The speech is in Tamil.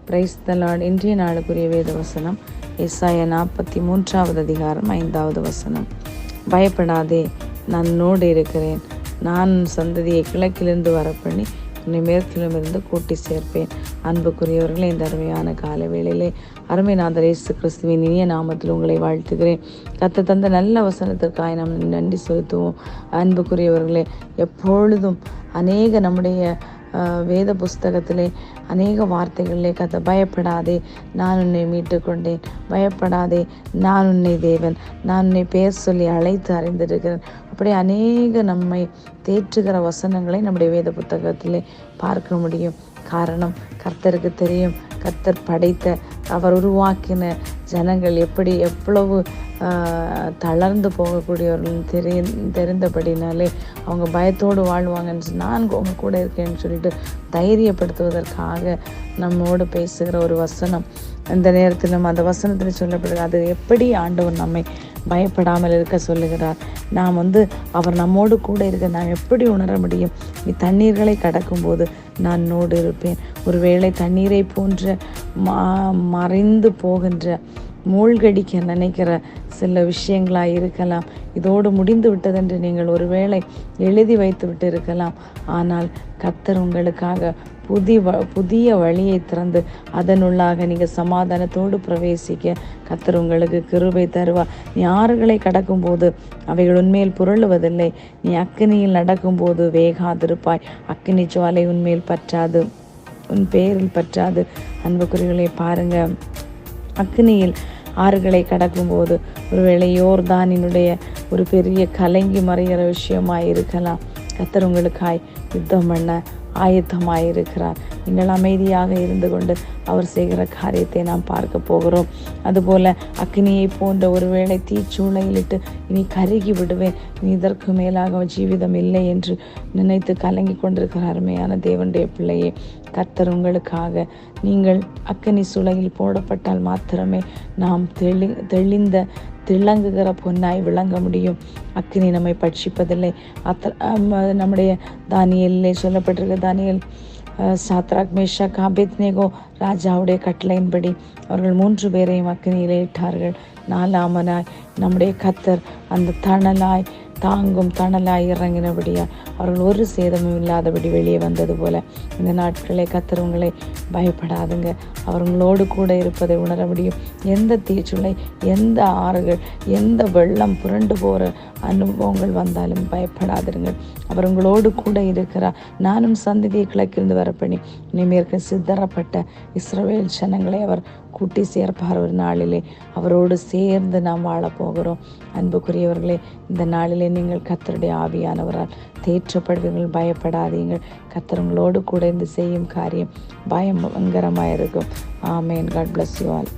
Praise the Lord. இன்றைய நாளுக்குரிய வேத வசனம் ஏசாயா 43வது அதிகாரம் 5வது வசனம். பயப்படாதே, நான் உன்னோடு இருக்கிறேன். நான் சந்ததியை கிழக்கிலிருந்து வரப்பண்ணி உன்னை மேற்கிலுமிருந்து கூட்டி சேர்ப்பேன். அன்புக்குரியவர்களே, இந்த அருமையான கால வேளையிலே அருமைநாதர் இயேசு கிறிஸ்துவின் இனிய நாமத்தில் உங்களை வாழ்த்துகிறேன். கர்த்தர் தந்த நல்ல வசனத்திற்காக நாம் நன்றி செலுத்துவோம். அன்புக்குரியவர்களே, எப்பொழுதும் அநேக நம்முடைய வேத புஸ்தகத்திலே அநேக வார்த்தைகளிலே கர்த்தர் பயப்படாதே, நான் உன்னை மீட்டு கொண்டேன், பயப்படாதே, நான் உன்னை தேவன், நான் உன்னை பெயர் சொல்லி அழைத்து அறிந்திருக்கிறேன், அப்படி அநேக நம்மை தேற்றுகிற வசனங்களை நம்முடைய வேத புத்தகத்திலே பார்க்க முடியும். காரணம், கர்த்தருக்கு தெரியும், கர்த்தர் படைத்த அவர் உருவாக்கின ஜனங்கள் எவ்வளவு தளர்ந்து போகக்கூடியவர்கள் தெரிந்தபடினாலே அவங்க பயத்தோடு வாழ்வாங்கன்னு நான் உங்க கூட இருக்கேன்னு சொல்லிட்டு தைரியப்படுத்துவதற்காக நம்மோடு பேசுகிற ஒரு வசனம். இந்த நேரத்தில் நம்ம அந்த வசனத்தில் சொல்லப்படுது, அது எப்படி ஆண்டவர் நம்மை பயப்படாமல் இருக்க சொல்லுகிறார். நாம் அவர் நம்மோடு கூட இருக்க நாம் எப்படி உணர முடியும்? நீ தண்ணீர்களை கடக்கும்போது நான் உன்னோடு இருப்பேன். ஒருவேளை தண்ணீரை போன்ற மறைந்து போகின்ற மூழ்கடிக்க நினைக்கிற சில விஷயங்களாக இருக்கலாம். இதோடு முடிந்து விட்டதென்று நீங்கள் ஒருவேளை எழுதி வைத்து விட்டு இருக்கலாம். ஆனால் கர்த்தர் உங்களுக்காக புதிய வழியை திறந்து அதனுள்ளாக நீங்கள் சமாதானத்தோடு பிரவேசிக்க கர்த்தர் உங்களுக்கு கிருபை தருவார். நீ ஆறுகளை கடக்கும்போது அவைகள் உன்மேல் புரளுவதில்லை. நீ அக்கினியில் நடக்கும்போது வேகாதிருப்பாய். அக்கினி ஜுவாலை உன்மேல் பற்றாது, உன் பேரில் பற்றாது. அன்புக்குறிகளை பாருங்க, அக்கினியில் ஆறுகளை கடக்கும்போது ஒருவேளை யோர்தானினுடைய ஒரு பெரிய கலங்கி மறைகிற விஷயமாய் இருக்கலாம். கர்த்தர் உங்களுக்காய் யுத்தம் பண்ண ஆயத்தமாயிருக்கிறார். நீங்கள் அமைதியாக இருந்து கொண்டு அவர் செய்கிற காரியத்தை நாம் பார்க்க போகிறோம். அதுபோல அக்னியை போன்ற ஒருவேளை தீச்சூளையிலிட்டு இனி கருகி விடுவேன், இனி இதற்கு மேலாக ஜீவிதம் இல்லை என்று நினைத்து கலங்கி கொண்டிருக்கிற அருமையான தேவனுடைய பிள்ளையே, கர்த்தர் உங்களுக்காக நீங்கள் அக்கினி சூளையில் போடப்பட்டால் மாத்திரமே நாம் திளங்குகிற பொன்னாய் விளங்க முடியும். அக்கினி நம்மை பட்சிப்பதில்லை. நம்முடைய தானியேலிலே சொல்லப்பட்டிருக்க தானியேல், சாத்ராக், மேஷாக், ஆபேத்நேகோ ராஜாவுடைய கட்டளையின்படி அவர்கள் 3 பேரையும் அக்கினியிலே இட்டார்கள். 4ஆமனாய் நம்முடைய கர்த்தர் அந்த தணலாய் தாங்கும் தணலாய் இறங்கினபடியால் அவர்கள் ஒரு சேதமும் இல்லாதபடி வெளியே வந்தது போல இந்த நாட்களே கர்த்தர் உங்களை பயப்படாதுங்க, அவர்களோடு கூட இருப்பதை உணர முடியும். எந்த தீச்சுளை, எந்த ஆறுகள், எந்த வெள்ளம் புரண்டு போகிற அனுபவங்கள் வந்தாலும் பயப்படாதிருங்கள். அவர் உங்களோடு கூட இருக்கிறார். நானும் சந்ததியை கிழக்கிருந்து வரப்பண்ணி இனிமேற்கு சித்தரப்பட்ட இஸ்ரவேல் ஜனங்களை அவர் கூட்டி சேர்ப்பார். ஒரு நாளிலே அவரோடு சேர்ந்து நாம் வாழப்போகிறோம். அன்புக்குரியவர்களே, இந்த நாளிலே நீங்கள் கர்த்தருடைய ஆவியானவரால் தேற்றப்படுவீர்கள். பயப்படாதீங்கள். கர்த்தர் உங்களோடு கூட இருந்து செய்யும் காரியம் பயங்கரமாக இருக்கும். Amen. God bless you all.